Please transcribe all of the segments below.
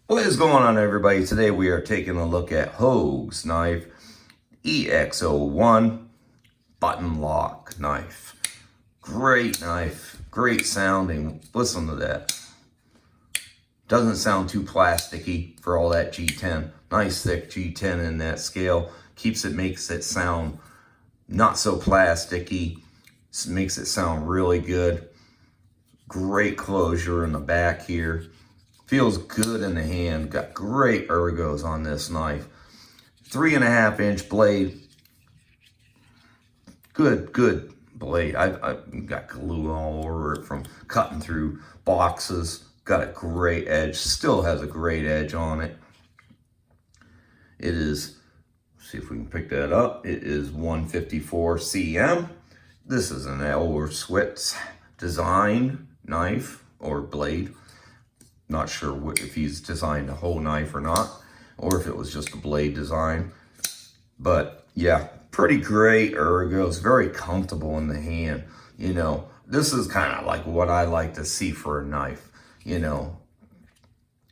What is going on, everybody? Today we are taking a look at Hogue's knife EX-01 button lock knife. Great knife, great sounding. Listen to that. Doesn't sound too plasticky for all that G10. Nice thick G10 in that scale. Makes it sound not so plasticky. Makes it sound really good. Great closure in the back here. Feels good in the hand. Got great ergos on this knife. 3.5 inch blade. Good blade. I've got glue all over it from cutting through boxes. Got a great edge. Still has a great edge on it. It is, let's see if we can pick that up. It is 154 cm. This is an Elishewitz design knife or blade. Not sure if he's designed a whole knife or not, or if it was just a blade design. But yeah, pretty great ergos, very comfortable in the hand. You know, this is kind of like what I like to see for a knife. You know,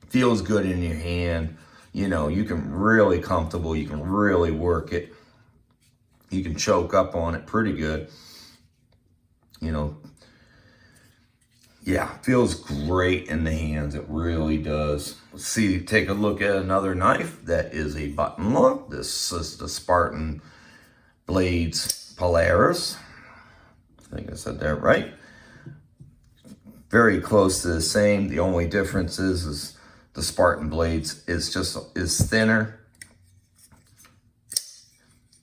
feels good in your hand. You know, you can really comfortable. You can really work it. You can choke up on it pretty good. You know, yeah, feels great in the hands. It really does. Let's see, take a look at another knife that is a button lock. This is the Spartan Blades Polaris. I think I said that right. Very close to the same. The only difference is the Spartan Blades is thinner.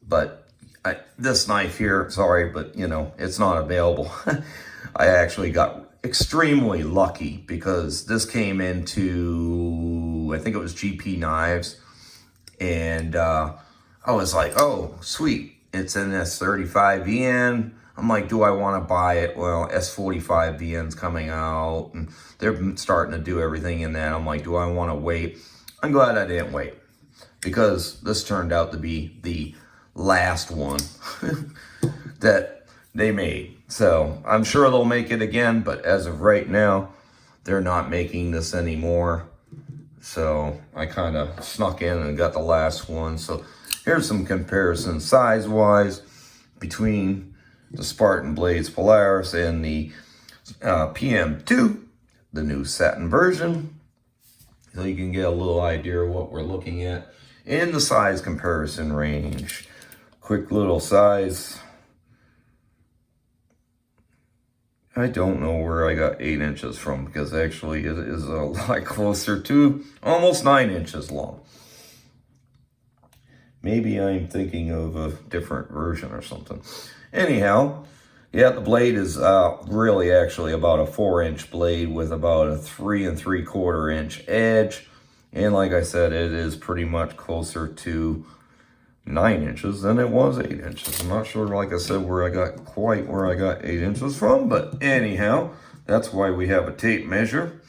But this knife here, sorry, but you know, it's not available. I actually got extremely lucky because this came into, I think it was GP Knives, and I was like, oh, sweet, it's in S35VN. I'm like, do I want to buy it? Well, S45VN's coming out, and they're starting to do everything in that. I'm like, do I want to wait? I'm glad I didn't wait, because this turned out to be the last one that they made. So I'm sure they'll make it again, but as of right now, they're not making this anymore. So I kind of snuck in and got the last one. So here's some comparison size-wise between the Spartan Blades Polaris and the PM2, the new satin version. So you can get a little idea of what we're looking at in the size comparison range. Quick little size. I don't know where I got 8 inches from, because actually it is a lot closer to almost 9 inches long. Maybe I'm thinking of a different version or something. Anyhow, yeah, the blade is really actually about a 4-inch blade with about a 3 3/4 inch edge. And like I said, it is pretty much closer to 9 inches than it was 8 inches. I'm not sure, like I said, where I got 8 inches from, but anyhow, that's why we have a tape measure.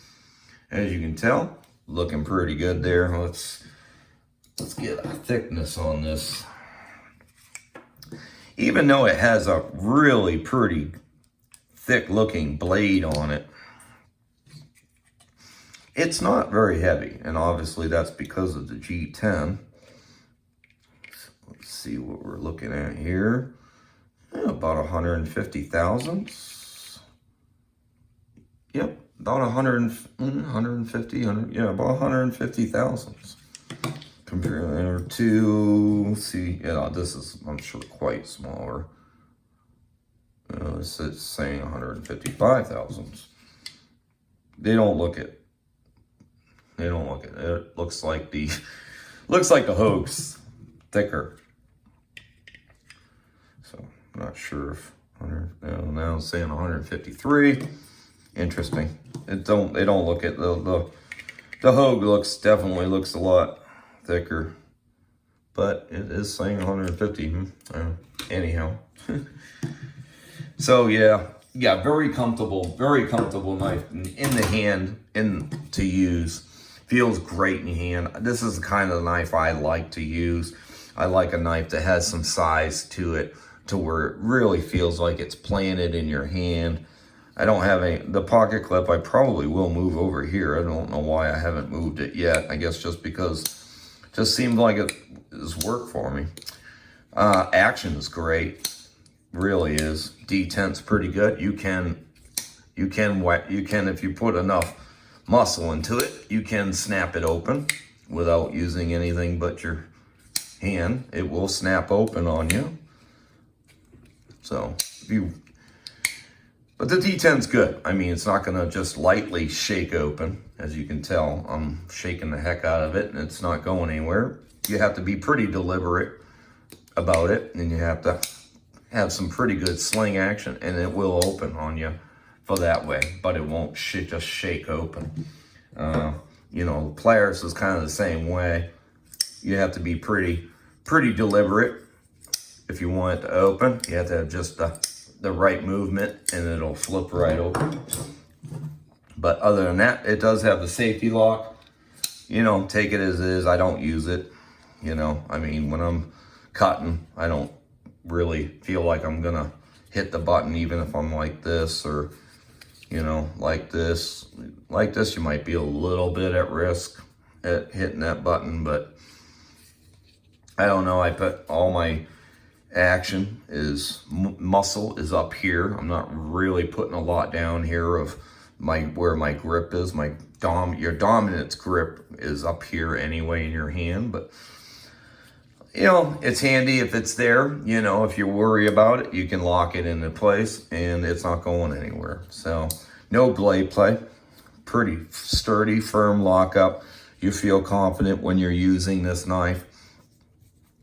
As you can tell, looking pretty good there. Let's get a thickness on this. Even though it has a really pretty thick looking blade on it, it's not very heavy, and obviously that's because of the G10. Let's see what we're looking at here. Yeah, about 150 thousandths. Yep, about 150, yeah, about 150 thousandths. Compared to, let's see, yeah, this is, I'm sure, quite smaller. It's saying 155 thousandths. They don't look it. It looks like the Hogue's thicker. So I'm not sure if now it's saying 153. Interesting. They don't look at the Hogue definitely looks a lot thicker, but it is saying 150. Anyhow. So yeah, very comfortable knife in the hand, to use. Feels great in your hand. This is the kind of knife I like to use. I like a knife that has some size to it, to where it really feels like it's planted in your hand. I don't have the pocket clip. I probably will move over here. I don't know why I haven't moved it yet. I guess just because it just seemed like it is work for me. Action is great, really is. Detent's pretty good. You can if you put enough muscle into it, you can snap it open without using anything but your hand. It will snap open on you. So but the D10's good. I mean, it's not gonna just lightly shake open. As you can tell, I'm shaking the heck out of it and it's not going anywhere. You have to be pretty deliberate about it, and you have to have some pretty good sling action, and it will open on you for that way, but it won't just shake open. You know, Polaris is kind of the same way. You have to be pretty deliberate if you want it to open. You have to have just the right movement, and it'll flip right open. But other than that, it does have the safety lock. You know, take it as is. I don't use it. You know, I mean, when I'm cutting, I don't really feel like I'm gonna hit the button, even if I'm like this, or you know, like this. Like this, you might be a little bit at risk at hitting that button, but I don't know. I put all my action is muscle is up here. I'm not really putting a lot down here of where my grip is. Your dominant grip is up here anyway in your hand, but you know, it's handy if it's there. You know, if you worry about it, you can lock it into place and it's not going anywhere. So no blade play, pretty sturdy, firm lockup. You feel confident when you're using this knife.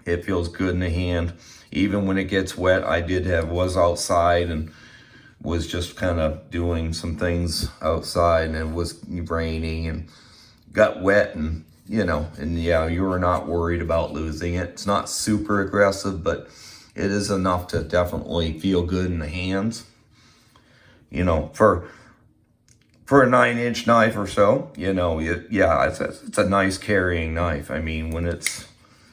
It feels good in the hand. Even when it gets wet, was outside and was just kind of doing some things outside, and it was raining and got wet, and you know, and yeah, you were not worried about losing it. It's not super aggressive, but it is enough to definitely feel good in the hands. You know, for a 9-inch knife or so, you know, it's a nice carrying knife. I mean, when it's,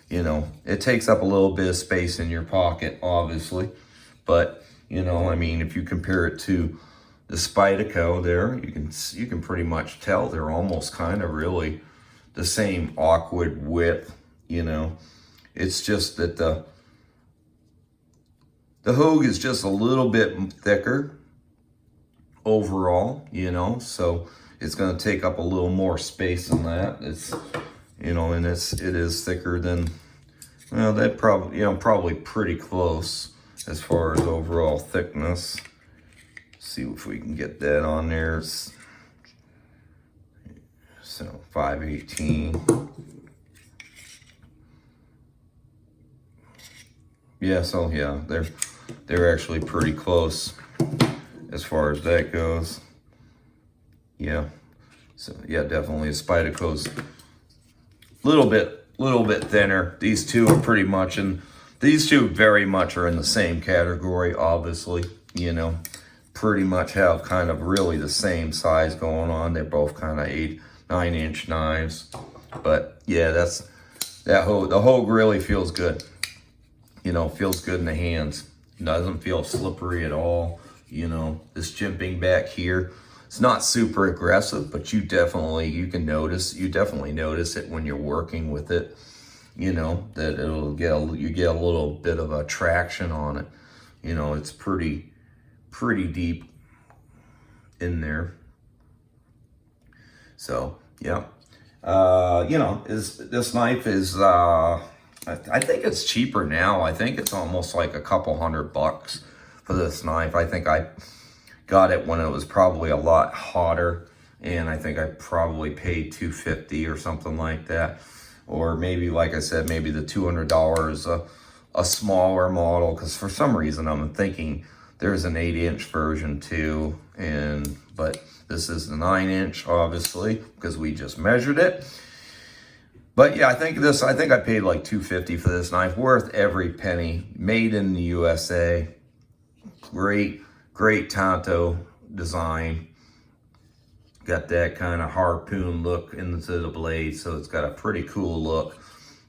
you know, it takes up a little bit of space in your pocket, obviously, but you know, I mean, if you compare it to the Spyderco there, you can pretty much tell they're almost kind of really the same awkward width. You know, it's just that the Hogue is just a little bit thicker overall, you know, so it's going to take up a little more space than that. It's, you know, and it is thicker than, well, that probably pretty close as far as overall thickness. See if we can get that on there. So 518. Yeah, so yeah, they're actually pretty close as far as that goes. Yeah. So yeah, definitely Spyderco's little bit thinner. These two are pretty much these two very much are in the same category, obviously, you know, pretty much have kind of really the same size going on. They're both kind of 9-inch knives. But yeah, the Hogue really feels good. You know, feels good in the hands. Doesn't feel slippery at all. You know, this jimping back here, it's not super aggressive, but you definitely notice it when you're working with it. You know, that you get a little bit of a traction on it. You know, it's pretty deep in there. So yeah, you know, this knife is I think it's cheaper now. I think it's almost like a couple $100 for this knife. I think I got it when it was probably a lot hotter, and I think I probably paid $250 or something like that. Or maybe, like I said, maybe the $200 a smaller model, because for some reason I'm thinking there's an 8-inch version too, but this is the 9-inch, obviously, because we just measured it. But yeah, I think I paid like $250 for this knife. Worth every penny. Made in the USA. Great Tanto design. Got that kind of harpoon look into the blade, so it's got a pretty cool look.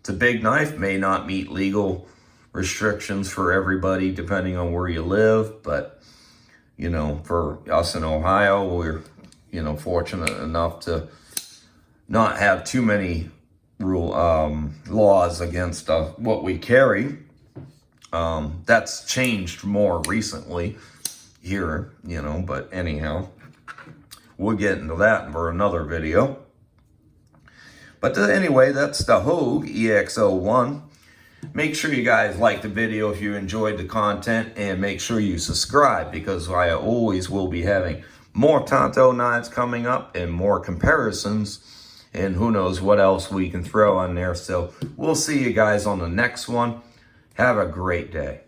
It's a big knife. May not meet legal restrictions for everybody, depending on where you live, but you know, for us in Ohio, we're, you know, fortunate enough to not have too many laws against what we carry. That's changed more recently here, you know, but anyhow, we'll get into that for another video. But anyway, that's the Hogue EX-01. Make sure you guys like the video if you enjoyed the content, and make sure you subscribe, because I always will be having more Tanto knives coming up and more comparisons, and who knows what else we can throw on there. So we'll see you guys on the next one. Have a great day.